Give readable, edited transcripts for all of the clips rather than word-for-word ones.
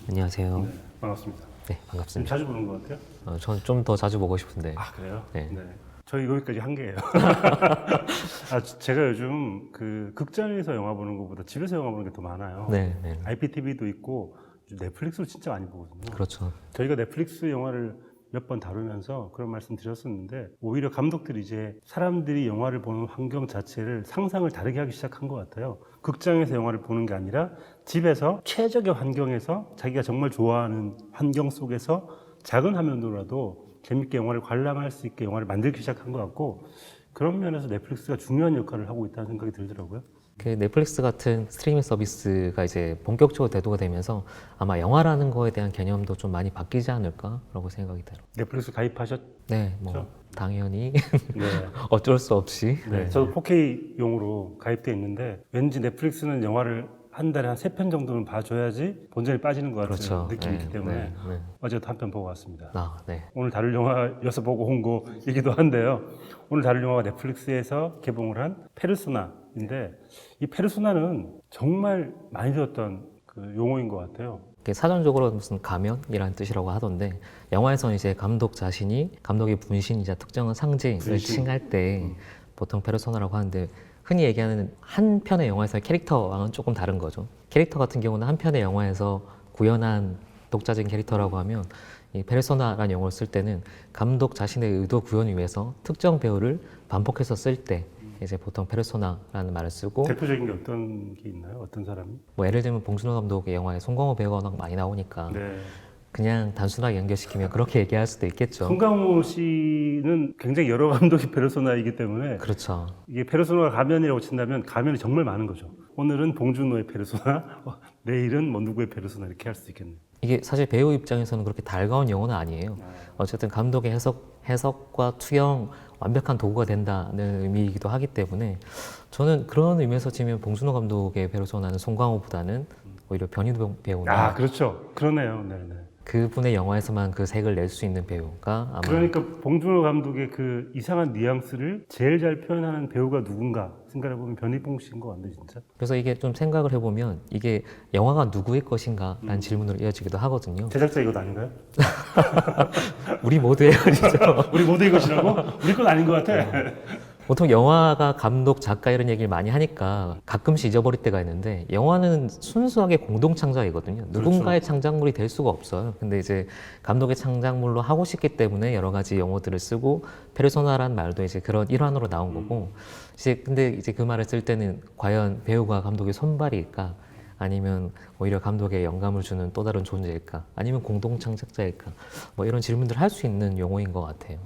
안녕하세요. 네, 반갑습니다. 네, 좀 반갑습니다. 자주 보는 것 같아요? 저는 좀 더 자주 보고 싶은데. 아, 그래요? 네. 저희 여기까지 한계예요. 제가 요즘 그 극장에서 영화 보는 것보다 집에서 영화 보는 게 더 많아요. 네, 네. IPTV도 있고 넷플릭스를 진짜 많이 보거든요. 그렇죠. 저희가 넷플릭스 영화를 몇 번 다루면서 그런 말씀 드렸었는데, 오히려 감독들이 이제 사람들이 영화를 보는 환경 자체를 상상을 다르게 하기 시작한 것 같아요. 극장에서 영화를 보는 게 아니라 집에서 최적의 환경에서 자기가 정말 좋아하는 환경 속에서 작은 화면으로라도 재밌게 영화를 관람할 수 있게 영화를 만들기 시작한 것 같고, 그런 면에서 넷플릭스가 중요한 역할을 하고 있다는 생각이 들더라고요. 그 넷플릭스 같은 스트리밍 서비스가 이제 본격적으로 대두가 되면서 아마 영화라는 거에 대한 개념도 좀 많이 바뀌지 않을까라고 생각이 들어요. 넷플릭스 가입하셨죠? 네, 뭐 당연히 네. 어쩔 수 없이. 네, 저도 4K용으로 가입돼 있는데, 왠지 넷플릭스는 영화를 한 달에 한 3편 정도는 봐줘야지 본전이 빠지는 것 같은 그렇죠. 느낌이 네, 있기 때문에 네, 네. 어제도 한 편 보고 왔습니다. 아, 네. 오늘 다룰 영화여서 보고 온 거이기도 한데요. 오늘 다룰 영화가 넷플릭스에서 개봉을 한 페르소나인데, 이 페르소나는 정말 많이 들었던 그 용어인 것 같아요. 이게 사전적으로 무슨 가면이라는 뜻이라고 하던데, 영화에서는 이제 감독 자신이 감독의 분신이자 특정한 상징을 분신. 칭할 때 보통 페르소나라고 하는데, 흔히 얘기하는 한 편의 영화에서의 캐릭터와는 조금 다른 거죠. 캐릭터 같은 경우는 한 편의 영화에서 구현한 독자적인 캐릭터라고 하면, 이 페르소나라는 용어를 쓸 때는 감독 자신의 의도 구현을 위해서 특정 배우를 반복해서 쓸 때 이제 보통 페르소나라는 말을 쓰고, 대표적인 게 어떤 게 있나요? 어떤 사람이? 뭐 예를 들면 봉준호 감독의 영화에 송강호 배우가 워낙 많이 나오니까 네. 그냥 단순하게 연결시키면 그렇게 얘기할 수도 있겠죠. 송강호 씨는 굉장히 여러 감독의 페르소나이기 때문에, 그렇죠. 이게 페르소나가 가면이라고 친다면 가면이 정말 많은 거죠. 오늘은 봉준호의 페르소나, 내일은 뭐 누구의 페르소나, 이렇게 할 수 있겠네요. 이게 사실 배우 입장에서는 그렇게 달가운 용어는 아니에요. 어쨌든 감독의 해석과 투영 완벽한 도구가 된다는 의미이기도 하기 때문에 저는 그런 의미에서 치면 봉준호 감독의 페르소나는 송강호보다는 오히려 변희도 배우나 그렇죠. 그러네요. 네네. 그분의 영화에서만 그 색을 낼 수 있는 배우가 아마 그러니까 봉준호 감독의 그 이상한 뉘앙스를 제일 잘 표현하는 배우가 누군가 생각해보면 변희봉 씨인 것 같네, 진짜. 그래서 이게 좀 생각을 해보면 이게 영화가 누구의 것인가 라는 질문으로 이어지기도 하거든요. 제작자 이것 아닌가요? 우리 모두의 것이죠. 우리 모두 이것이라고? 우리 건 아닌 것 같아. 보통 영화가 감독, 작가 이런 얘기를 많이 하니까 가끔씩 잊어버릴 때가 있는데, 영화는 순수하게 공동 창작이거든요. 누군가의 창작물이 될 수가 없어요. 근데 이제 감독의 창작물로 하고 싶기 때문에 여러 가지 용어들을 쓰고, 페르소나라는 말도 이제 그런 일환으로 나온 거고, 이제 근데 이제 그 말을 쓸 때는 과연 배우가 감독의 손발일까? 아니면 오히려 감독에 영감을 주는 또 다른 존재일까? 아니면 공동 창작자일까? 뭐 이런 질문들을 할 수 있는 용어인 것 같아요.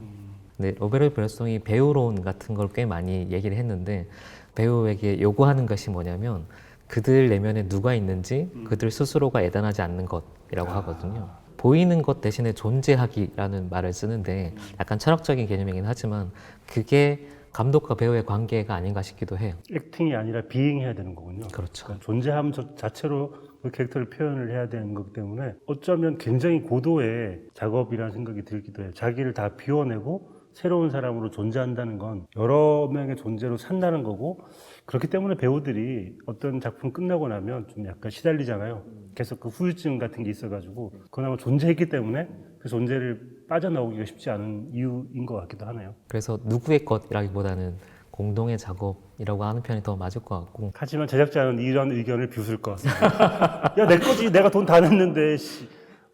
근데 로베르 브레송이 배우론 같은 걸 꽤 많이 얘기를 했는데, 배우에게 요구하는 것이 뭐냐면 그들 내면에 누가 있는지 그들 스스로가 애단하지 않는 것이라고 하거든요. 보이는 것 대신에 존재하기라는 말을 쓰는데 약간 철학적인 개념이긴 하지만 그게 감독과 배우의 관계가 아닌가 싶기도 해요. 액팅이 아니라 비잉해야 되는 거군요. 그렇죠. 그러니까 존재함 자체로 그 캐릭터를 표현을 해야 되는 거기 때문에 어쩌면 굉장히 고도의 작업이라는 생각이 들기도 해요. 자기를 다 비워내고 새로운 사람으로 존재한다는 건 여러 명의 존재로 산다는 거고, 그렇기 때문에 배우들이 어떤 작품 끝나고 나면 좀 약간 시달리잖아요. 계속 그 후유증 같은 게 있어가지고, 그나마 존재했기 때문에 그 존재를 빠져나오기가 쉽지 않은 이유인 것 같기도 하네요. 그래서 누구의 것이라기보다는 공동의 작업이라고 하는 편이 더 맞을 것 같고, 하지만 제작자는 이런 의견을 비웃을 것 같습니다. 야, 내 거지. 내가 돈 다 냈는데,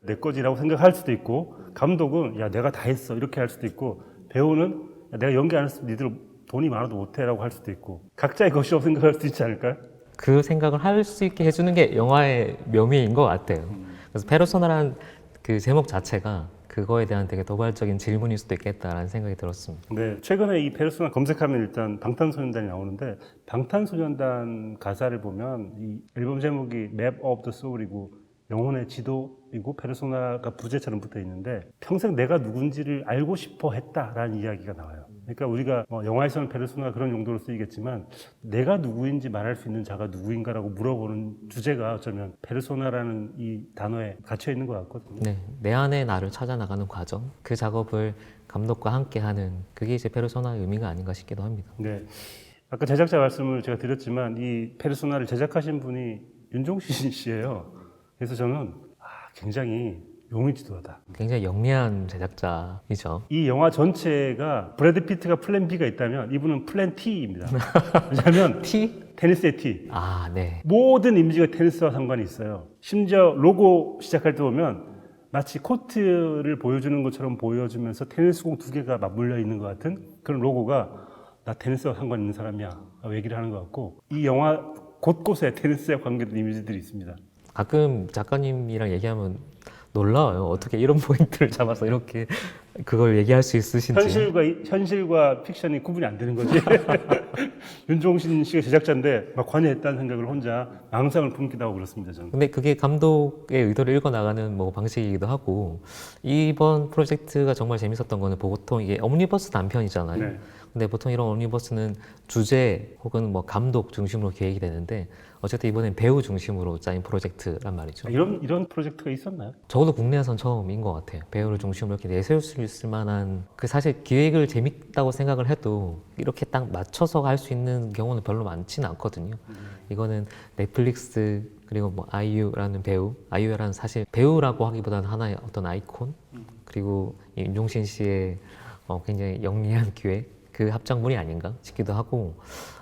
내 거지라고 생각할 수도 있고, 감독은 야, 내가 다 했어. 이렇게 할 수도 있고, 배우는 야, 내가 연기 안 했으면 니들 돈이 많아도 못해라고 할 수도 있고, 각자의 것이라고 생각할 수도 있지 않을까요? 그 생각을 할 수 있게 해주는 게 영화의 묘미인 것 같아요. 그래서 페르소나라는 그 제목 자체가 그거에 대한 되게 도발적인 질문일 수도 있겠다라는 생각이 들었습니다. 네, 최근에 이 페르소나 검색하면 일단 방탄소년단이 나오는데, 방탄소년단 가사를 보면 이 앨범 제목이 Map of the Soul이고 영혼의 지도이고 페르소나가 부제처럼 붙어 있는데, 평생 내가 누군지를 알고 싶어 했다라는 이야기가 나와요. 그러니까 우리가 영화에서는 페르소나가 그런 용도로 쓰이겠지만, 내가 누구인지 말할 수 있는 자가 누구인가라고 물어보는 주제가 어쩌면 페르소나라는 이 단어에 갇혀 있는 것 같거든요. 네, 내 안의 나를 찾아 나가는 과정, 그 작업을 감독과 함께하는 그게 이제 페르소나의 의미가 아닌가 싶기도 합니다. 네, 아까 제작자 말씀을 제가 드렸지만 이 페르소나를 제작하신 분이 윤종신 씨예요. 그래서 저는 굉장히 용의 지도하다. 굉장히 영리한 제작자이죠. 이 영화 전체가 브래드 피트가 플랜 B가 있다면 이분은 플랜 T입니다. 왜냐하면 T? 테니스의 T. 아, 네. 모든 이미지가 테니스와 상관이 있어요. 심지어 로고 시작할 때 보면 마치 코트를 보여주는 것처럼 보여주면서 테니스공 두 개가 맞물려 있는 것 같은 그런 로고가 나 테니스와 상관 있는 사람이야 얘기를 하는 것 같고 이 영화 곳곳에 테니스에 관계된 이미지들이 있습니다. 가끔 작가님이랑 얘기하면 놀라워요. 어떻게 이런 포인트를 잡아서 이렇게 그걸 얘기할 수 있으신지. 현실과 픽션이 구분이 안 되는 거지. 윤종신 씨가 제작자인데 막 관여했다는 생각을 혼자 망상을 품기도 하고 그렇습니다. 저는. 근데 그게 감독의 의도를 읽어나가는 뭐 방식이기도 하고 이번 프로젝트가 정말 재밌었던 거는 보통 이게 옴니버스 단편이잖아요. 네. 근데 보통 이런 옴니버스는 주제 혹은 뭐 감독 중심으로 기획이 되는데 어쨌든 이번엔 배우 중심으로 짜인 프로젝트란 말이죠. 이런 프로젝트가 있었나요? 적어도 국내에선 처음인 것 같아요. 배우를 중심으로 이렇게 내세울 수 있을 만한 그 사실 기획을 재밌다고 생각을 해도 이렇게 딱 맞춰서 할 수 있는 경우는 별로 많지는 않거든요. 이거는 넷플릭스 그리고 뭐 아이유라는 배우, 아이유라는 사실 배우라고 하기보다는 하나의 어떤 아이콘 그리고 이 윤종신 씨의 굉장히 영리한 기획 그 합작물이 아닌가 싶기도 하고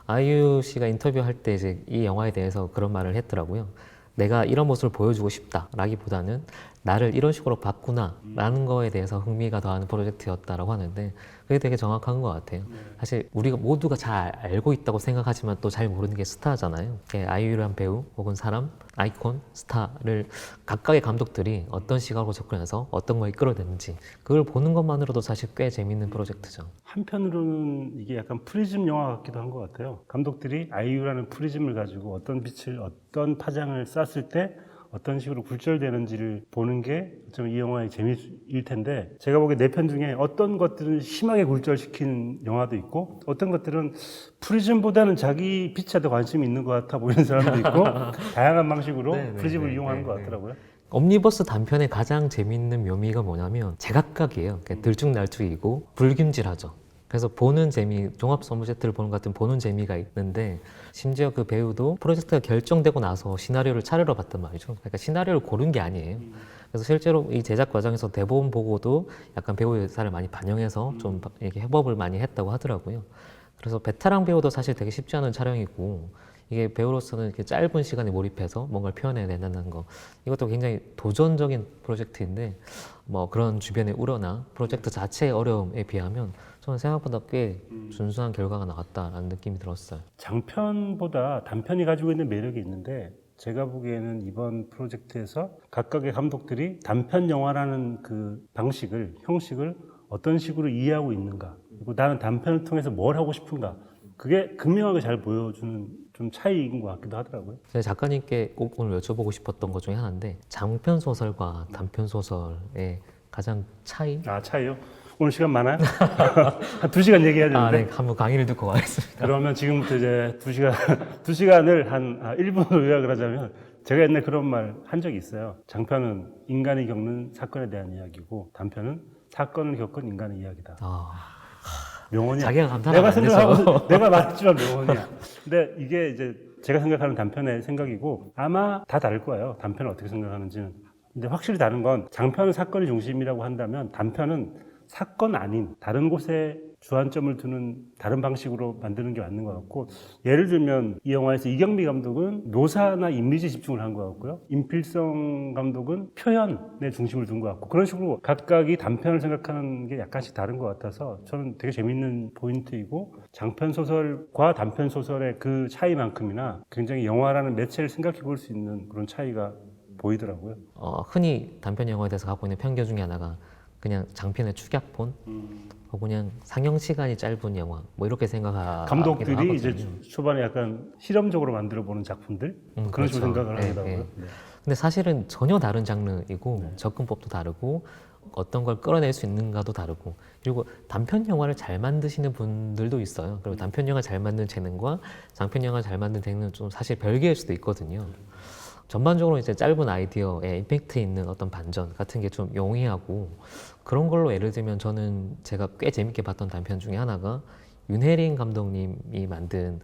아이유 씨가 인터뷰할 때 이제 이 영화에 대해서 그런 말을 했더라고요. 내가 이런 모습을 보여주고 싶다라기보다는 나를 이런 식으로 봤구나라는 거에 대해서 흥미가 더하는 프로젝트였다라고 하는데 그게 되게 정확한 것 같아요. 사실 우리가 모두가 잘 알고 있다고 생각하지만 또 잘 모르는 게 스타잖아요. 아이유란 배우 혹은 사람, 아이콘, 스타를 각각의 감독들이 어떤 시각으로 접근해서 어떤 걸 이끌어냈는지 그걸 보는 것만으로도 사실 꽤 재밌는 프로젝트죠. 한편으로는 이게 약간 프리즘 영화 같기도 한 것 같아요. 감독들이 아이유라는 프리즘을 가지고 어떤 빛을, 어떤 파장을 쐈을 때 어떤 식으로 굴절되는지를 보는 게 좀 이 영화의 재미일 텐데 제가 보기에 네 편 중에 어떤 것들은 심하게 굴절시킨 영화도 있고 어떤 것들은 프리즘보다는 자기 빛에 더 관심이 있는 것 같아 보이는 사람도 있고 다양한 방식으로 네, 네, 프리즘을 네, 이용하는 네, 것 네. 같더라고요. 옴니버스 단편의 가장 재밌는 묘미가 뭐냐면 제각각이에요. 그러니까 들쭉날쭉이고 불균질하죠. 그래서 보는 재미, 종합 선물 세트를 보는 것 같은 보는 재미가 있는데 심지어 그 배우도 프로젝트가 결정되고 나서 시나리오를 차례로 봤단 말이죠. 그러니까 시나리오를 고른 게 아니에요. 그래서 실제로 이 제작 과정에서 대본 보고도 약간 배우의 의사를 많이 반영해서 좀 이렇게 협업을 많이 했다고 하더라고요. 그래서 베테랑 배우도 사실 되게 쉽지 않은 촬영이고 이게 배우로서는 이렇게 짧은 시간에 몰입해서 뭔가를 표현해내는 거 이것도 굉장히 도전적인 프로젝트인데 뭐 그런 주변의 우려나 프로젝트 자체의 어려움에 비하면 저는 생각보다 꽤 준수한 결과가 나왔다라는 느낌이 들었어요. 장편보다 단편이 가지고 있는 매력이 있는데 제가 보기에는 이번 프로젝트에서 각각의 감독들이 단편 영화라는 그 방식을, 형식을 어떤 식으로 이해하고 있는가 그리고 나는 단편을 통해서 뭘 하고 싶은가 그게 극명하게 잘 보여주는 좀 차이인 것 같기도 하더라고요. 제가 작가님께 꼭 오늘 여쭤보고 싶었던 것 중에 하나인데 장편 소설과 단편 소설의 가장 차이? 차이요? 오늘 시간 많아요? 한 2시간 얘기해야 되는데 네. 한번 강의를 듣고 가겠습니다. 그러면 지금부터 이제 2시간을 한 1분으로 요약을 하자면 제가 옛날에 그런 말 한 적이 있어요. 장편은 인간이 겪는 사건에 대한 이야기고 단편은 사건을 겪은 인간의 이야기다. 명언이야. 자기가 감탄하면 안 되죠. 생각하고 내가 말했지만 명언이야. 근데 이게 이제 제가 생각하는 단편의 생각이고 아마 다 다를 거예요. 단편을 어떻게 생각하는지는. 근데 확실히 다른 건 장편은 사건이 중심이라고 한다면 단편은 사건 아닌 다른 곳에 주안점을 두는 다른 방식으로 만드는 게 맞는 것 같고 예를 들면 이 영화에서 이경미 감독은 묘사나 이미지 집중을 한 것 같고요. 임필성 감독은 표현에 중심을 둔 것 같고 그런 식으로 각각이 단편을 생각하는 게 약간씩 다른 것 같아서 저는 되게 재밌는 포인트이고 장편 소설과 단편 소설의 그 차이만큼이나 굉장히 영화라는 매체를 생각해 볼 수 있는 그런 차이가 보이더라고요. 흔히 단편 영화에 대해서 갖고 있는 편견 중에 하나가 그냥 장편의 축약본 혹은 그냥 상영 시간이 짧은 영화 뭐 이렇게 생각하기도 감독들이 하거든요. 이제 초반에 약간 실험적으로 만들어 보는 작품들 그런 그렇죠. 식으로 생각을 네, 하더라고요. 네. 네. 근데 사실은 전혀 다른 장르이고 접근법도 다르고 어떤 걸 끌어낼 수 있는가도 다르고 그리고 단편 영화를 잘 만드시는 분들도 있어요. 그리고 단편 영화 잘 만든 재능과 장편 영화 잘 만든 재능은 좀 사실 별개일 수도 있거든요. 전반적으로 이제 짧은 아이디어에 임팩트 있는 어떤 반전 같은 게 좀 용이하고 그런 걸로 예를 들면 저는 제가 꽤 재밌게 봤던 단편 중에 하나가 윤혜린 감독님이 만든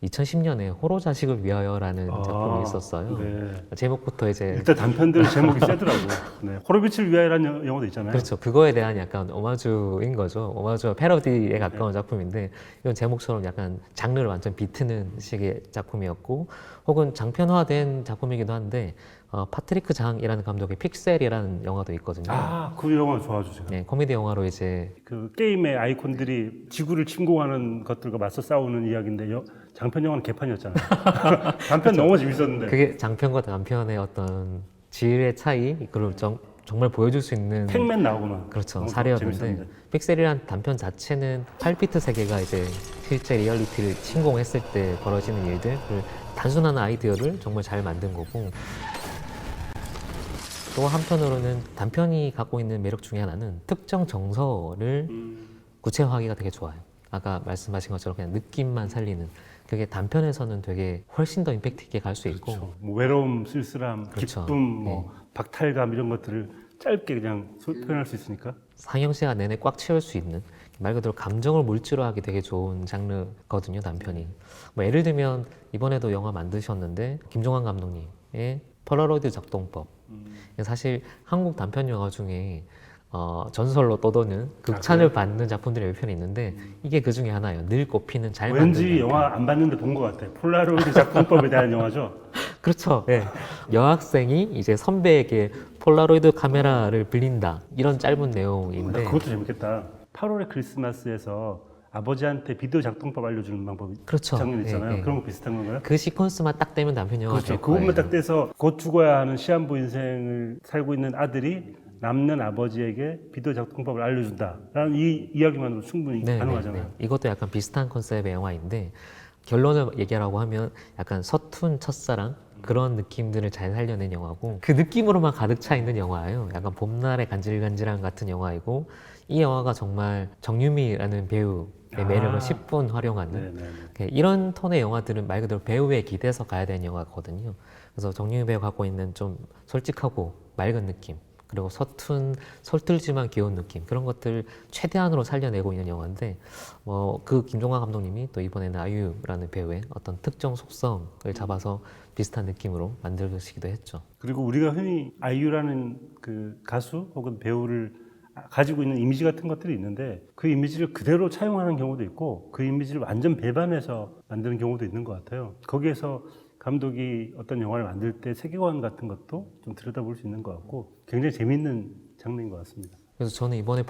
2010년에 호로 자식을 위하여라는 작품이 있었어요. 네. 제목부터 이제 일단 단편들 제목이 세더라고. 네. 호로비츠를 위하여라는 영화도 있잖아요. 그렇죠. 그거에 대한 약간 오마주인 거죠. 오마주와 패러디에 가까운 작품인데 이건 제목처럼 약간 장르를 완전 비트는 식의 작품이었고 혹은 장편화된 작품이기도 한데 파트리크 장이라는 감독의 픽셀이라는 영화도 있거든요. 아, 그 영화 좋아하죠, 제가. 네, 코미디 영화로 이제 그 게임의 아이콘들이 지구를 침공하는 것들과 맞서 싸우는 이야기인데 장편 영화는 개판이었잖아요. 단편 너무 재밌었는데. 그게 장편과 단편의 어떤 질의 차이 그걸 정말 보여줄 수 있는 팩맨 나오고만. 그렇죠 너무 사례였는데 재밌었는데. 픽셀이란 단편 자체는 8비트 세계가 이제 실제 리얼리티를 침공했을 때 벌어지는 일들을 단순한 아이디어를 정말 잘 만든 거고 또 한편으로는 단편이 갖고 있는 매력 중에 하나는 특정 정서를 구체화하기가 되게 좋아요. 아까 말씀하신 것처럼 그냥 느낌만 살리는 그게 단편에서는 되게 훨씬 더 임팩트 있게 갈 수 있고 그렇죠. 뭐 외로움, 쓸쓸함, 그렇죠. 기쁨, 뭐 박탈감 이런 것들을 짧게 그냥 표현할 수 있으니까. 상영 시간 내내 꽉 채울 수 있는 말 그대로 감정을 물질로 하기 되게 좋은 장르거든요 단편이. 뭐 예를 들면 이번에도 영화 만드셨는데 김종환 감독님의 폴라로이드 작동법. 사실 한국 단편 영화 중에 전설로 떠도는 극찬을 받는 작품들이 몇 편 있는데 이게 그 중에 하나예요. 늘 꼽히는 잘 만든 왠지 단편. 영화 안 봤는데 본 것 같아. 폴라로이드 작품법에 대한 영화죠. 그렇죠. 예. 여학생이 이제 선배에게 폴라로이드 카메라를 빌린다 이런 짧은 내용인데 그것도 재밌겠다. 8월의 크리스마스에서 아버지한테 비디오 작동법 알려주는 방법이 그렇죠. 장면 있잖아요. 예, 예. 그런 거 비슷한 건가요? 그 시퀀스만 딱 되면 단편 영화가 그렇죠. 될 그것만 거예요. 딱 돼서 곧 죽어야 하는 시한부 인생을 살고 있는 아들이 남는 아버지에게 비디오 작동법을 알려준다라는 이 이야기만으로 충분히 네, 가능하잖아요. 네, 네. 이것도 약간 비슷한 컨셉의 영화인데 결론을 얘기하라고 하면 약간 서툰 첫사랑 그런 느낌들을 잘 살려낸 영화고 그 느낌으로만 가득 차 있는 영화예요. 약간 봄날의 간질간질한 같은 영화이고 이 영화가 정말 정유미라는 배우의 매력을 10분 활용하는 네네네. 이런 톤의 영화들은 말 그대로 배우에 기대서 가야 되는 영화거든요. 그래서 정유미 배우가 갖고 있는 좀 솔직하고 맑은 느낌 그리고 서툴지만 귀여운 느낌 그런 것들 최대한으로 살려내고 있는 영화인데 그 김종환 감독님이 또 이번에는 아이유라는 배우의 어떤 특정 속성을 잡아서 비슷한 느낌으로 만들시기도 했죠. 그리고 우리가 흔히 아이유라는 그 가수 혹은 배우를 가지고 있는 이미지 같은 것들이 있는데 그 이미지를 그대로 차용하는 경우도 있고 그 이미지를 완전 배반해서 만드는 경우도 있는 것 같아요. 거기에서 감독이 어떤 영화를 만들 때 세계관 같은 것도 좀 들여다볼 수 있는 것 같고 굉장히 재밌는 장르인 것 같습니다. 그래서 저는 이번에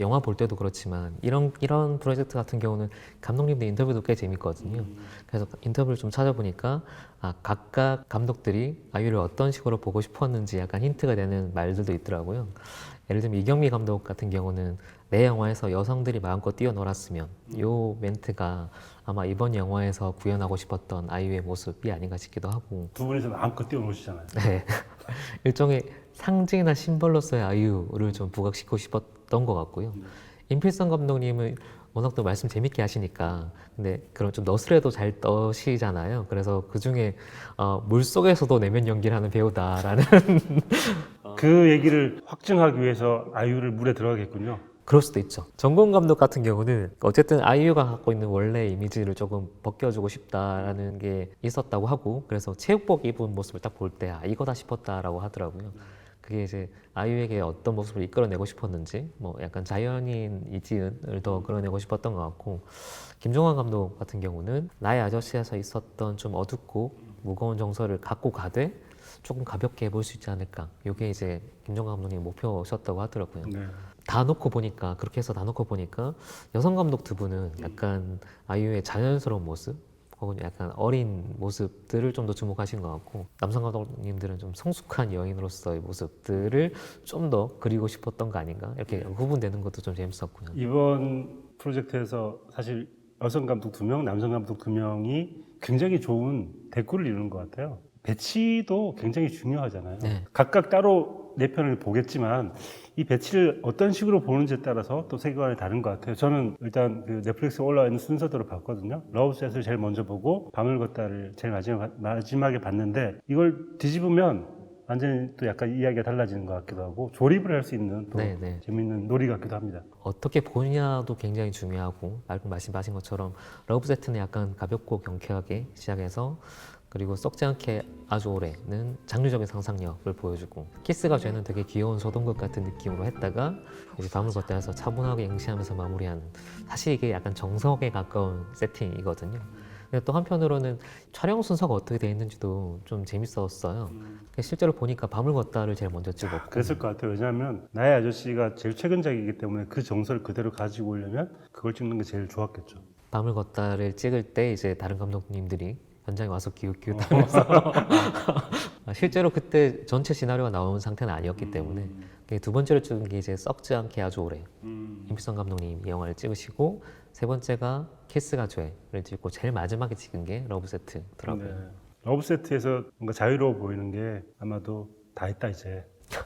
영화 볼 때도 그렇지만 이런 프로젝트 같은 경우는 감독님들 인터뷰도 꽤 재밌거든요. 그래서 인터뷰를 좀 찾아보니까 각각 감독들이 아이유를 어떤 식으로 보고 싶었는지 약간 힌트가 되는 말들도 있더라고요. 예를 들면 이경미 감독 같은 경우는 내 영화에서 여성들이 마음껏 뛰어놀았으면 요 멘트가 아마 이번 영화에서 구현하고 싶었던 아이유의 모습이 아닌가 싶기도 하고 두 분이서 마음껏 뛰어노시잖아요. 네. 일종의 상징이나 심벌로서의 아이유를 좀 부각시키고 싶었던 것 같고요. 임필성 감독님은 워낙 또 말씀 재밌게 하시니까 근데 그런 좀 너스레도 잘 떠시잖아요. 그래서 그 중에 물속에서도 내면 연기를 하는 배우다라는 그 얘기를 확증하기 위해서 아이유를 물에 들어가겠군요. 그럴 수도 있죠. 정권 감독 같은 경우는 어쨌든 아이유가 갖고 있는 원래 이미지를 조금 벗겨주고 싶다라는 게 있었다고 하고 그래서 체육복 입은 모습을 딱 볼 때 이거다 싶었다라고 하더라고요. 그게 이제 아이유에게 어떤 모습을 이끌어내고 싶었는지 뭐 약간 자연인 이지은을 더 끌어내고 싶었던 것 같고 김종환 감독 같은 경우는 나의 아저씨에서 있었던 좀 어둡고 무거운 정서를 갖고 가되 조금 가볍게 해볼 수 있지 않을까. 이게 이제 김종환 감독님 목표셨다고 하더라고요. 네. 그렇게 해서 다 놓고 보니까 여성 감독 두 분은 약간 아이유의 자연스러운 모습 혹은 약간 어린 모습들을 좀 더 주목하신 것 같고 남성 감독님들은 좀 성숙한 여인으로서의 모습들을 좀 더 그리고 싶었던 거 아닌가 이렇게 구분되는 것도 좀 재밌었고요. 이번 프로젝트에서 사실 여성 감독 2명, 남성 감독 2명이 굉장히 좋은 대꾸를 이루는 것 같아요. 배치도 굉장히 중요하잖아요. 네. 각각 따로 내 편을 보겠지만 이 배치를 어떤 식으로 보는지에 따라서 또 세계관이 다른 것 같아요. 저는 일단 그 넷플릭스에 올라와 있는 순서대로 봤거든요. 러브셋을 제일 먼저 보고 밤을 걷다를 제일 마지막에 봤는데 이걸 뒤집으면 완전히 또 약간 이야기가 달라지는 것 같기도 하고 조립을 할 수 있는 또 네네. 재밌는 놀이 같기도 합니다. 어떻게 보냐도 굉장히 중요하고 방금 말씀하신 것처럼 러브세트는 약간 가볍고 경쾌하게 시작해서 그리고 썩지 않게 아주 오래는 장르적인 상상력을 보여주고 키스가 죄는 되게 귀여운 소동극 같은 느낌으로 했다가 이제 밤을 걷다해서 차분하게 응시하면서 마무리하는 사실 이게 약간 정석에 가까운 세팅이거든요. 근데 또 한편으로는 촬영 순서가 어떻게 되어 있는지도 좀 재밌었어요. 실제로 보니까 밤을 걷다를 제일 먼저 찍었고 그랬을 것 같아요. 왜냐하면 나의 아저씨가 제일 최근작이기 때문에 그 정서를 그대로 가지고 오려면 그걸 찍는 게 제일 좋았겠죠. 밤을 걷다를 찍을 때 이제 다른 감독님들이 현장에 와서 기웃기웃하면서 실제로 그때 전체 시나리오가 나온 상태는 아니었기 때문에 두 번째로 찍은 게 이제 썩지 않게 아주 오래 임필성 감독님 이 영화를 찍으시고 세 번째가 키스가 죄를 찍고 제일 마지막에 찍은 게 러브세트더라고요. 네. 러브세트에서 뭔가 자유로워 보이는 게 아마도 다 했다 이제.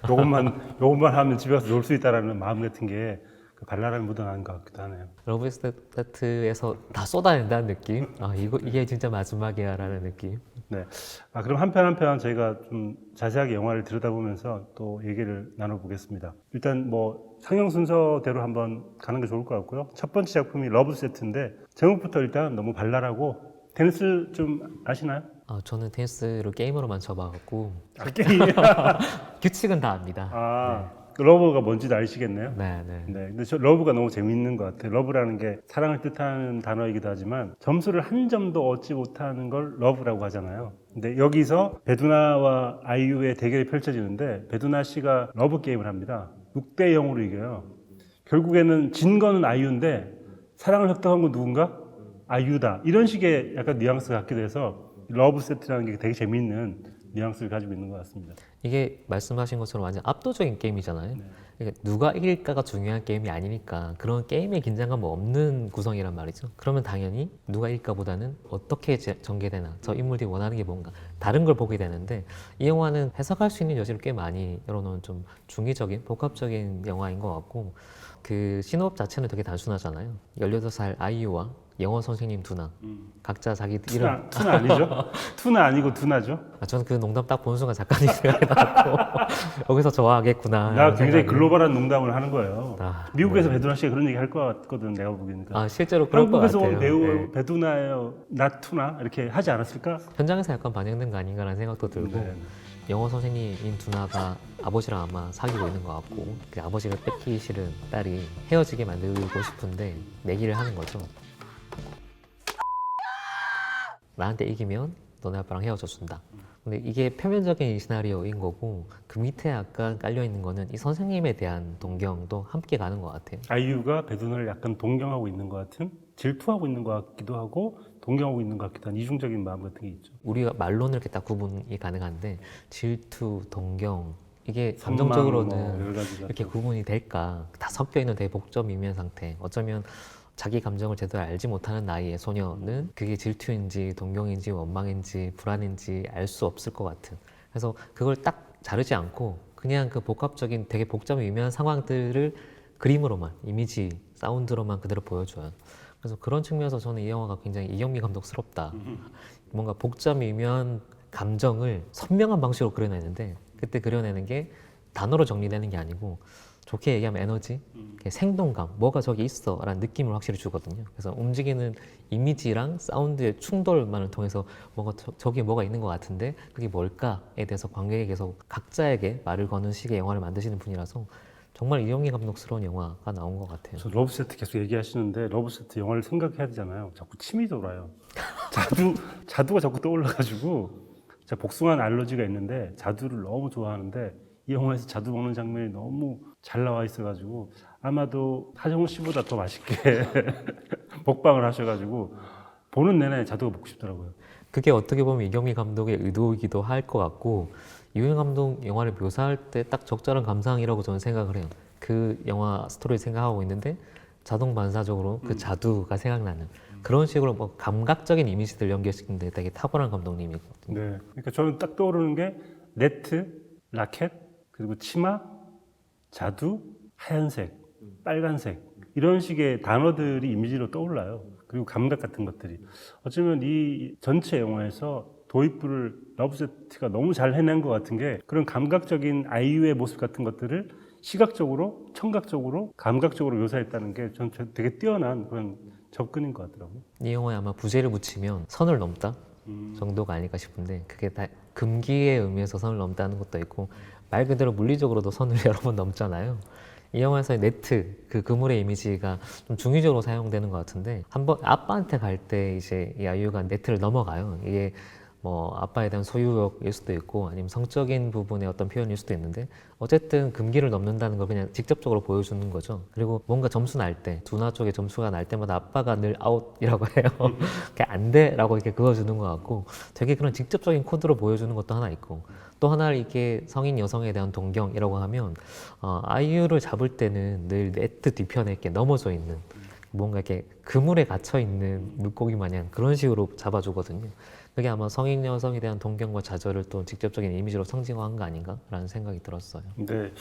요것만 하면 집에 가서 놀 수 있다라는 마음 같은 게 그 발랄함이 묻어나는 것 같기도 하네요. 러브세트에서 다 쏟아낸다는 느낌? 아 이게 진짜 마지막이야라는 느낌. 네. 그럼 한편 저희가 좀 자세하게 영화를 들여다보면서 또 얘기를 나눠보겠습니다. 일단 뭐 상영 순서대로 한번 가는 게 좋을 것 같고요. 첫 번째 작품이 러브세트인데 제목부터 일단 너무 발랄하고 테니스 좀 아시나요? 저는 테니스를 게임으로만 쳐봐갖고 게임. 규칙은 다 압니다. 그 러브가 뭔지도 아시겠네요. 네. 네, 근데 저 러브가 너무 재밌는 것 같아요. 러브라는 게 사랑을 뜻하는 단어이기도 하지만 점수를 한 점도 얻지 못하는 걸 러브라고 하잖아요. 근데 여기서 베두나와 아이유의 대결이 펼쳐지는데 베두나 씨가 러브 게임을 합니다. 6대 0으로 이겨요. 결국에는 진 거는 아이유인데 사랑을 획득한 건 누군가? 아이유다. 이런 식의 약간 뉘앙스가 갖게 돼서 러브 세트라는 게 되게 재밌는 뉘앙스를 가지고 있는 것 같습니다. 이게 말씀하신 것처럼 완전 압도적인 게임이잖아요. 그러니까 누가 이길까가 중요한 게임이 아니니까 그런 게임의 긴장감 없는 구성이란 말이죠. 그러면 당연히 누가 이길까보다는 어떻게 전개되나 저 인물들이 원하는 게 뭔가 다른 걸 보게 되는데 이 영화는 해석할 수 있는 여지를 꽤 많이 열어놓은 좀 중의적인 복합적인 영화인 것 같고 그 신호업 자체는 되게 단순하잖아요. 18살 아이유와 영어 선생님 두나 각자 자기 이름 투나 아니죠? 투나 아니고 두나죠? 저는 그 농담 딱 본 순간 작가님 생각이 났고 여기서 좋아하겠구나. 나 굉장히 글로벌한 농담을 하는 거예요. 아, 미국에서 베두나 씨가 그런 얘기 할 것 같거든 내가 보기에는. 실제로 그럴 것 한국에서 같아요. 온 배우 네. 베두나예요, 나 투나 이렇게 하지 않았을까? 현장에서 약간 반영된 거 아닌가라는 생각도 들고 네. 영어 선생님인 두나가 아버지랑 아마 사귀고 있는 것 같고 그 아버지가 뺏기 싫은 딸이 헤어지게 만들고 싶은데 내기를 하는 거죠. 나한테 이기면 너네 아빠랑 헤어져 준다. 근데 이게 표면적인 시나리오인 거고 그 밑에 약간 깔려 있는 거는 이 선생님에 대한 동경도 함께 가는 것 같아요. 아이유가 베두나를 약간 동경하고 있는 것 같은, 질투하고 있는 것 같기도 하고 동경하고 있는 것 같기도 한 이중적인 마음 같은 게 있죠. 우리가 말로는 이렇게 딱 구분이 가능한데 질투, 동경 이게 선망, 감정적으로는 뭐 여러 가지가 이렇게 또. 구분이 될까? 다 섞여 있는 되게 복잡미묘한 상태. 어쩌면 자기 감정을 제대로 알지 못하는 나이의 소녀는 그게 질투인지 동경인지 원망인지 불안인지 알 수 없을 것 같은. 그래서 그걸 딱 자르지 않고 그냥 그 복합적인 되게 복잡미묘한 상황들을 그림으로만 이미지 사운드로만 그대로 보여줘요. 그래서 그런 측면에서 저는 이 영화가 굉장히 이경미 감독스럽다. 뭔가 복잡미묘한 감정을 선명한 방식으로 그려내는데 그때 그려내는 게 단어로 정리되는 게 아니고 좋게 얘기하면 에너지, 생동감, 뭐가 저기 있어 라는 느낌을 확실히 주거든요. 그래서 움직이는 이미지랑 사운드의 충돌만을 통해서 뭔가 저기 뭐가 있는 것 같은데 그게 뭘까에 대해서 관객에게서 각자에게 말을 거는 식의 영화를 만드시는 분이라서 정말 이경미 감독스러운 영화가 나온 것 같아요. 저 러브세트 계속 얘기하시는데 러브세트 영화를 생각해야 되잖아요. 자꾸 침이 돌아요. 자두가 자꾸 떠올라가지고 제가 복숭아 알러지가 있는데 자두를 너무 좋아하는데 이 영화에서 자두 먹는 장면이 너무 잘 나와 있어가지고 아마도 하정우 씨보다 더 맛있게 먹방을 하셔가지고 보는 내내 자두가 먹고 싶더라고요. 그게 어떻게 보면 이경미 감독의 의도이기도 할 것 같고 유행 감독 영화를 묘사할 때 딱 적절한 감상이라고 저는 생각을 해요. 그 영화 스토리를 생각하고 있는데 자동 반사적으로 그 자두가 생각나는 그런 식으로 뭐 감각적인 이미지들 연결시키는데 되게 탁월한 감독님이거든요. 네, 그러니까 저는 딱 떠오르는 게 네트, 라켓, 그리고 치마, 자두, 하얀색, 빨간색 이런 식의 단어들이 이미지로 떠올라요. 그리고 감각 같은 것들이 어쩌면 이 전체 영화에서 도입부를 러브세트가 너무 잘 해낸 것 같은 게 그런 감각적인 아이유의 모습 같은 것들을 시각적으로, 청각적으로, 감각적으로 묘사했다는 게 전 되게 뛰어난 그런 접근인 것 같더라고요. 이 영화에 아마 부제를 붙이면 선을 넘다 정도가 아닐까 싶은데 그게 다 금기의 의미에서 선을 넘다는 것도 있고 말 그대로 물리적으로도 선을 여러 번 넘잖아요. 이 영화에서의 네트, 그 그물의 이미지가 좀 중의적으로 사용되는 것 같은데 한번 아빠한테 갈 때 이제 이 아이유가 네트를 넘어가요. 이게 뭐 아빠에 대한 소유욕일 수도 있고 아니면 성적인 부분의 어떤 표현일 수도 있는데 어쨌든 금기를 넘는다는 걸 그냥 직접적으로 보여주는 거죠. 그리고 뭔가 점수 날 때, 두나 쪽에 점수가 날 때마다 아빠가 늘 아웃이라고 해요. 그게 안 돼라고 이렇게 그어주는 것 같고 되게 그런 직접적인 코드로 보여주는 것도 하나 있고 또 하나 이게 성인 여성에 대한 동경이라고 하면 아이유를 잡을 때는 늘 네트 뒤편에 이렇게 넘어져 있는 뭔가 이렇게 그물에 갇혀 있는 물고기 마냥 그런 식으로 잡아주거든요. 그게 아마 성인 여성에 대한 동경과 좌절을 또 직접적인 이미지로 상징화한 거 아닌가라는 생각이 들었어요. 근데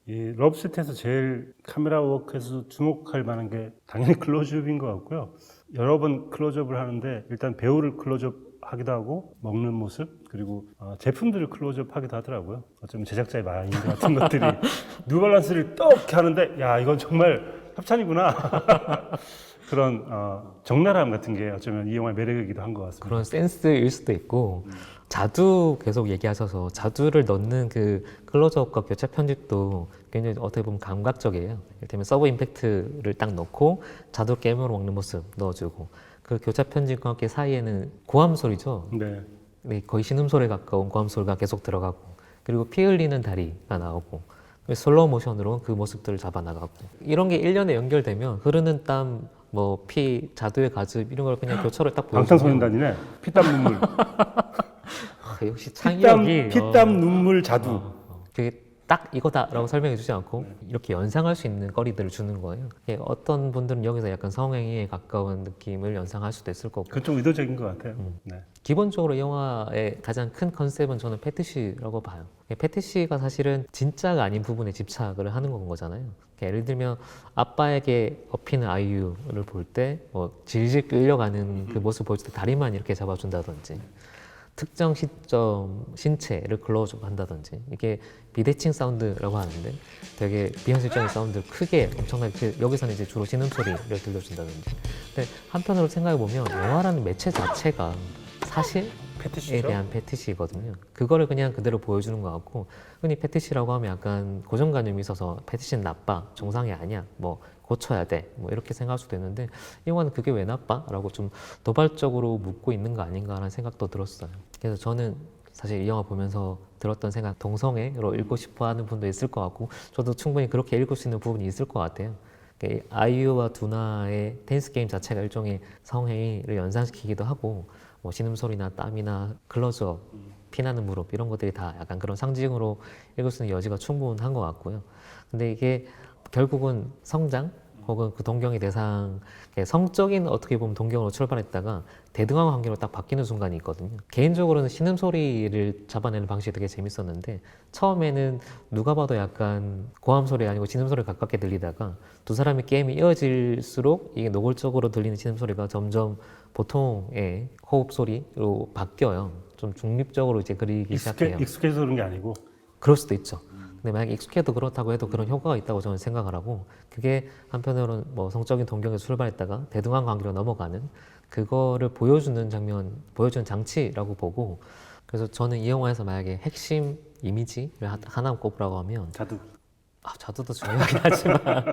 이 러브세트에서 제일 카메라 워크에서 주목할 만한 게 당연히 클로즈업인 것 같고요. 여러 번 클로즈업을 하는데 일단 배우를 클로즈업 하기도 하고 먹는 모습 그리고 제품들을 클로즈업 하기도 하더라고요. 어쩌면 제작자의 마인드 같은 것들이 뉴발란스를 떡 하는데 야 이건 정말 협찬이구나. 그런 적나라함 같은 게 어쩌면 이 영화의 매력이기도 한 것 같습니다. 그런 센스일 수도 있고 자두 계속 얘기하셔서 자두를 넣는 그 클로즈업과 교차 편집도 굉장히 어떻게 보면 감각적이에요. 이를테면 서브 임팩트를 딱 넣고 자두 깨물어 먹는 모습 넣어주고 그 교차 편집과 함께 사이에는 고함 소리죠. 네. 네, 거의 신음소리에 가까운 고함 소리가 계속 들어가고 그리고 피 흘리는 다리가 나오고 슬로우 모션으로 그 모습들을 잡아나가고 이런 게 1년에 연결되면 흐르는 땀, 뭐 피, 자두의 가즙 이런 걸 그냥 교차로 딱 보여주면 방탄소년단이네. 피땀 눈물. 역시 창의력이 피땀 눈물 자두. 그게 딱 이거다라고 설명해 주지 않고 이렇게 연상할 수 있는 거리들을 주는 거예요. 어떤 분들은 여기서 약간 성행위에 가까운 느낌을 연상할 수도 있을 거고 그건 좀 의도적인 것 같아요. 네. 기본적으로 영화의 가장 큰 컨셉은 저는 패티시라고 봐요. 패티시가 사실은 진짜가 아닌 부분에 집착을 하는 건 거잖아요. 예를 들면 아빠에게 업히는 아이유를 볼 때 뭐 질질 끌려가는 그 모습 보여줄 때 다리만 이렇게 잡아준다든지 특정 시점 신체를 클로즈업 한다든지 이게 비대칭 사운드라고 하는데 되게 비현실적인 사운드를 크게 엄청나게 여기서는 이제 주로 신음소리를 들려준다든지 근데 한편으로 생각해 보면 영화라는 매체 자체가 사실에 패티시죠? 대한 패티시거든요. 그거를 그냥 그대로 보여주는 것 같고 흔히 패티시라고 하면 약간 고정관념이 있어서 패티시는 나빠, 정상이 아니야, 뭐 고쳐야 돼, 뭐 이렇게 생각할 수도 있는데 이 영화는 그게 왜 나빠? 라고 좀 도발적으로 묻고 있는 거 아닌가라는 생각도 들었어요. 그래서 저는 사실 이 영화 보면서 들었던 생각 동성애로 읽고 싶어 하는 분도 있을 것 같고 저도 충분히 그렇게 읽을 수 있는 부분이 있을 것 같아요. 아이유와 두나의 댄스 게임 자체가 일종의 성행위를 연상시키기도 하고 뭐 신음소리나 땀이나 클로즈업, 피나는 무릎 이런 것들이 다 약간 그런 상징으로 읽을 수 있는 여지가 충분한 것 같고요. 근데 이게 결국은 성장 혹은 그 동경의 대상 성적인 어떻게 보면 동경으로 출발했다가 대등한 관계로 딱 바뀌는 순간이 있거든요. 개인적으로는 신음소리를 잡아내는 방식이 되게 재밌었는데 처음에는 누가 봐도 약간 고함 소리 아니고 신음소리 가깝게 들리다가 두 사람의 게임이 이어질수록 이게 노골적으로 들리는 신음소리가 점점 보통의 호흡 소리로 바뀌어요. 좀 중립적으로 이제 그리기 시작해요. 익숙해서 그런 게 아니고 그럴 수도 있죠. 근데 만약에 익숙해도 그렇다고 해도 그런 효과가 있다고 저는 생각을 하고 그게 한편으로는 뭐 성적인 동경에서 출발했다가 대등한 관계로 넘어가는 그거를 보여주는 장면, 보여주는 장치라고 보고 그래서 저는 이 영화에서 만약에 핵심 이미지를 하나 꼽으라고 하면 자두. 자두도 중요하긴 하지만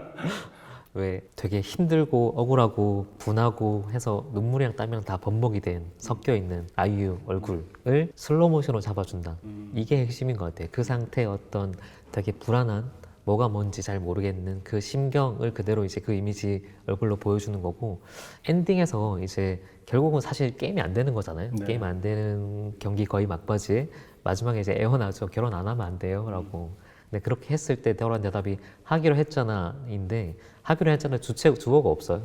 왜 되게 힘들고 억울하고 분하고 해서 눈물이랑 땀이랑 다 범벅이 된 섞여 있는 아이유 얼굴을 슬로우 모션으로 잡아준다. 이게 핵심인 것 같아요. 그 상태의 어떤 되게 불안한 뭐가 뭔지 잘 모르겠는 그 심경을 그대로 이제 그 이미지 얼굴로 보여주는 거고 엔딩에서 이제 결국은 사실 게임이 안 되는 거잖아요. 네. 게임 안 되는 경기 거의 막바지에 마지막에 이제 애원하죠. 결혼 안 하면 안 돼요라고. 근데 그렇게 했을 때 대화한 대답이 하기로 했잖아인데 하기로 했잖아 주어가 없어요.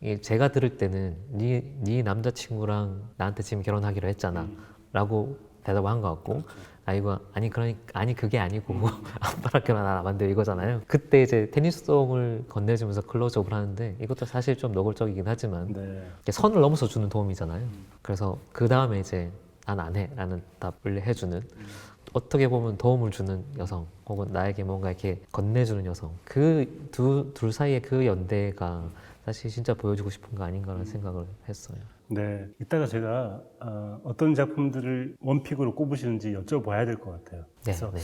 이게 제가 들을 때는 네 남자친구랑 나한테 지금 결혼하기로 했잖아라고 대답을 한 것 같고 아이고 아니 그게 아니고 아빠랑 결혼 안 돼요 이거잖아요. 그때 이제 테니스송을 건네주면서 클로즈업을 하는데 이것도 사실 좀 노골적이긴 하지만 네. 선을 넘어서 주는 도움이잖아요. 그래서 그 다음에 이제 난 안 해라는 답을 해주는 어떻게 보면 도움을 주는 여성 혹은 나에게 뭔가 이렇게 건네주는 여성 그 둘 사이의 그 연대가 사실 진짜 보여주고 싶은 거 아닌가라는 생각을 했어요. 네, 이따가 제가 어떤 작품들을 원픽으로 꼽으시는지 여쭤봐야 될 것 같아요. 네, 그래서 네.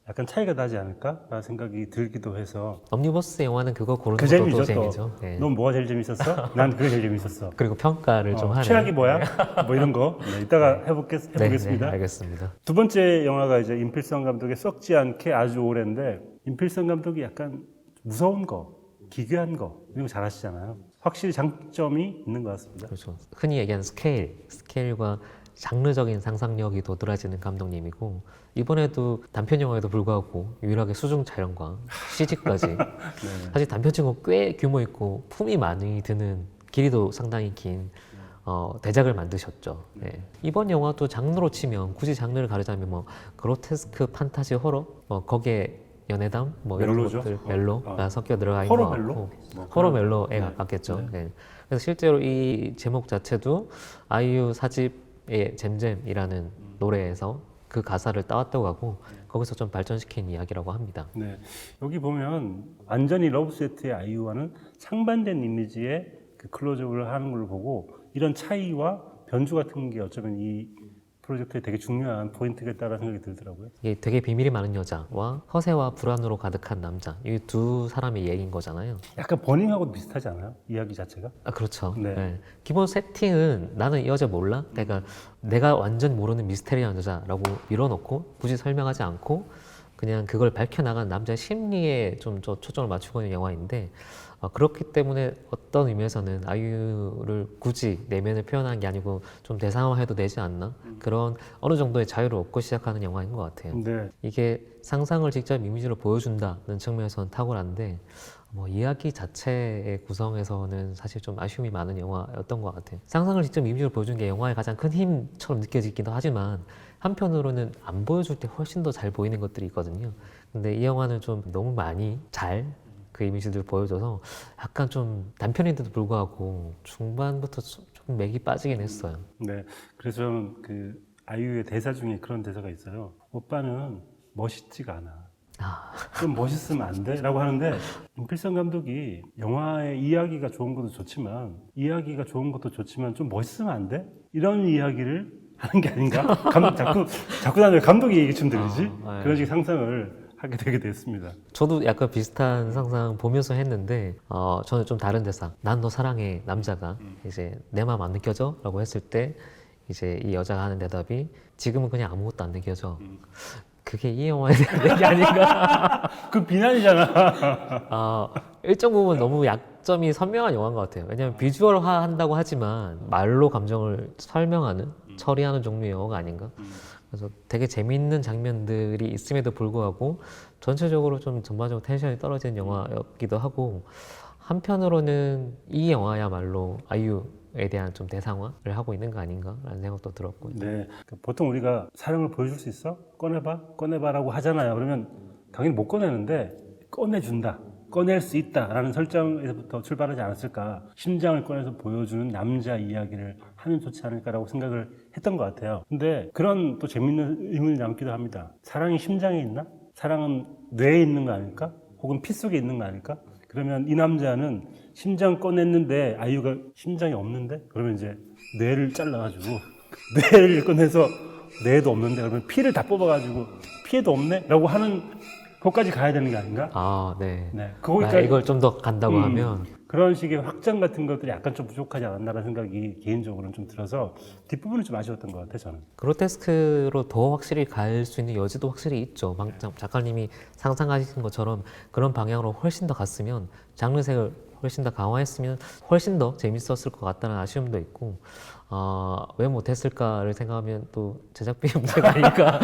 약간 차이가 나지 않을까라는 생각이 들기도 해서 옴니버스 영화는 그거 고르는 그 것도 재미죠. 또 재미죠. 네. 넌 뭐가 제일 재밌었어? 난 그게 제일 재밌었어. 그리고 평가를 좀 하는. 최악이 뭐야? 뭐 이런 거. 네, 이따가 해보겠습니다. 네, 알겠습니다. 두 번째 영화가 이제 임필성 감독의 썩지 않게 아주 오래인데 임필성 감독이 약간 무서운 거, 기괴한 거 이런 거 잘하시잖아요. 확실히 장점이 있는 것 같습니다. 그렇죠. 흔히 얘기하는 스케일과 장르적인 상상력이 도드라지는 감독님이고 이번에도 단편 영화에도 불구하고 유일하게 수중 촬영과 CG까지 네. 사실 단편 치고 꽤 규모 있고 품이 많이 드는 길이도 상당히 긴 대작을 만드셨죠. 네. 이번 영화도 장르로 치면 굳이 장르를 가르자면 뭐 그로테스크 판타지 호러 거기에 연애담 뭐 이런 멜로죠? 것들 멜로가 섞여 들어가 있는 호러 것 멜로? 같고 뭐 호러 그런- 멜로에 네. 가깝겠죠. 네. 네. 그래서 실제로 이 제목 자체도 아이유 4집의 잼잼이라는 노래에서 그 가사를 따왔다고 하고 거기서 좀 발전시킨 이야기라고 합니다. 네. 여기 보면 완전히 러브세트의 아이유와는 상반된 이미지의 그 클로즈업을 하는 걸 보고 이런 차이와 변주 같은 게 어쩌면 이 프로젝트의 되게 중요한 포인트겠다라는 생각이 들더라고요. 이게 되게 비밀이 많은 여자와 허세와 불안으로 가득한 남자 이 두 사람의 얘기인 거잖아요. 약간 버닝하고도 비슷하지 않아요? 이야기 자체가? 아 그렇죠. 네. 네. 기본 세팅은 나는 이 여자 몰라. 그러니까 내가 완전 모르는 미스테리한 여자라고 밀어놓고 굳이 설명하지 않고 그냥 그걸 밝혀나간 남자의 심리에 좀 초점을 맞추고 있는 영화인데 그렇기 때문에 어떤 의미에서는 아이유를 굳이 내면을 표현한 게 아니고 좀 대상화해도 되지 않나 그런 어느 정도의 자유를 얻고 시작하는 영화인 것 같아요. 네. 이게 상상을 직접 이미지로 보여준다는 측면에서는 탁월한데 뭐 이야기 자체의 구성에서는 사실 좀 아쉬움이 많은 영화였던 것 같아요. 상상을 직접 이미지로 보여주는 게 영화의 가장 큰 힘처럼 느껴지기도 하지만 한편으로는 안 보여줄 때 훨씬 더 잘 보이는 것들이 있거든요. 근데 이 영화는 좀 너무 많이 잘 그 이미지들 보여줘서 약간 좀 단편인데도 불구하고 중반부터 좀 맥이 빠지긴 했어요. 네. 그래서 저는 그 아이유의 대사 중에 그런 대사가 있어요. 오빠는 멋있지가 않아. 아, 좀 멋있으면 안 돼? 라고 하는데 임필성 감독이 영화의 이야기가 좋은 것도 좋지만 좀 멋있으면 안 돼? 이런 이야기를 하는 게 아닌가? 자꾸 나는 왜 감독이 얘기 좀 들리지? 아, 네. 그런 식의 상상을 하게 되게 됐습니다. 저도 약간 비슷한 상상 보면서 했는데 저는 좀 다른 대사 난 너 사랑해 남자가 이제 내 마음 안 느껴져? 라고 했을 때 이제 이 여자가 하는 대답이 지금은 그냥 아무것도 안 느껴져. 그게 이 영화에 대한 얘기 아닌가? 그 비난이잖아. 일정 부분 너무 약점이 선명한 영화인 것 같아요. 왜냐하면 비주얼화 한다고 하지만 말로 감정을 설명하는 처리하는 종류의 영화가 아닌가? 그래서 되게 재미있는 장면들이 있음에도 불구하고 전체적으로 좀 전반적으로 텐션이 떨어지는 영화였기도 하고 한편으로는 이 영화야말로 아이유에 대한 좀 대상화를 하고 있는 거 아닌가라는 생각도 들었고요. 네. 보통 우리가 사랑을 보여줄 수 있어? 꺼내봐라고 하잖아요. 그러면 당연히 못 꺼내는데 꺼내준다. 꺼낼 수 있다라는 설정에서부터 출발하지 않았을까. 심장을 꺼내서 보여주는 남자 이야기를 하면 좋지 않을까라고 생각을 했던 것 같아요. 근데 그런 또 재밌는 의문이 남기도 합니다. 사랑이 심장에 있나? 사랑은 뇌에 있는 거 아닐까? 혹은 피 속에 있는 거 아닐까? 그러면 이 남자는 심장 꺼냈는데 아이유가 심장이 없는데? 그러면 이제 뇌를 잘라가지고 뇌를 꺼내서 뇌도 없는데 그러면 피를 다 뽑아가지고 피에도 없네? 라고 하는 그것까지 가야 되는 게 아닌가? 아, 네. 네. 이걸 좀 더 간다고 하면 그런 식의 확장 같은 것들이 약간 좀 부족하지 않았나라는 생각이 개인적으로는 좀 들어서 뒷부분은 좀 아쉬웠던 것 같아요, 저는. 그로테스크로 더 확실히 갈 수 있는 여지도 확실히 있죠. 작가님이 상상하신 것처럼 그런 방향으로 훨씬 더 갔으면 장르색을 훨씬 더 강화했으면 훨씬 더 재밌었을 것 같다는 아쉬움도 있고 왜 못했을까를 생각하면 또 제작비 문제가 아닐까.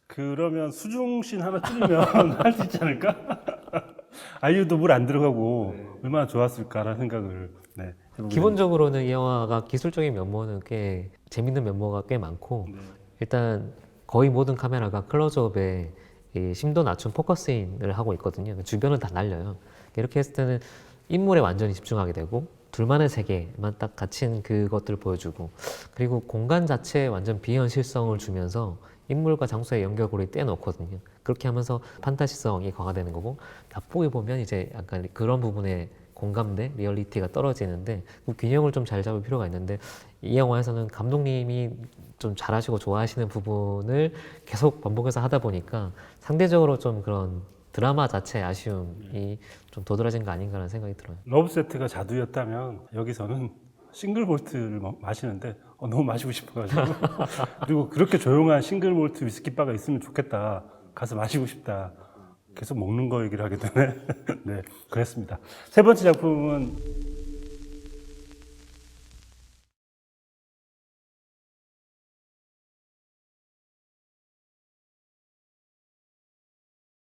그러면 수중씬 하나 줄이면 할 수 있지 않을까? 아이유도 물 안 들어가고 얼마나 좋았을까라는 생각을 해보게 기본적으로는 이 영화가 기술적인 면모는 꽤 재밌는 면모가 꽤 많고 일단 거의 모든 카메라가 클로즈업에 이 심도 낮춘 포커스인을 하고 있거든요. 주변을 다 날려요. 이렇게 했을 때는 인물에 완전히 집중하게 되고 둘만의 세계만 딱 갇힌 그것들을 보여주고, 그리고 공간 자체에 완전 비현실성을 주면서 인물과 장소의 연결고리를 떼놓거든요. 그렇게 하면서 판타지성이 강화되는 거고, 나쁘게 보면 이제 약간 그런 부분에 공감대, 리얼리티가 떨어지는데, 그 균형을 좀 잘 잡을 필요가 있는데, 이 영화에서는 감독님이 좀 잘하시고 좋아하시는 부분을 계속 반복해서 하다 보니까 상대적으로 좀 그런 드라마 자체의 아쉬움이 좀 도드라진 거 아닌가라는 생각이 들어요. 러브 세트가 자두였다면 여기서는 싱글 몰트를 마시는데 너무 마시고 싶어가지고 그리고 그렇게 조용한 싱글 몰트 위스키 바가 있으면 좋겠다. 가서 마시고 싶다. 계속 먹는 거 얘기를 하게 되네. 네, 그랬습니다. 세 번째 작품은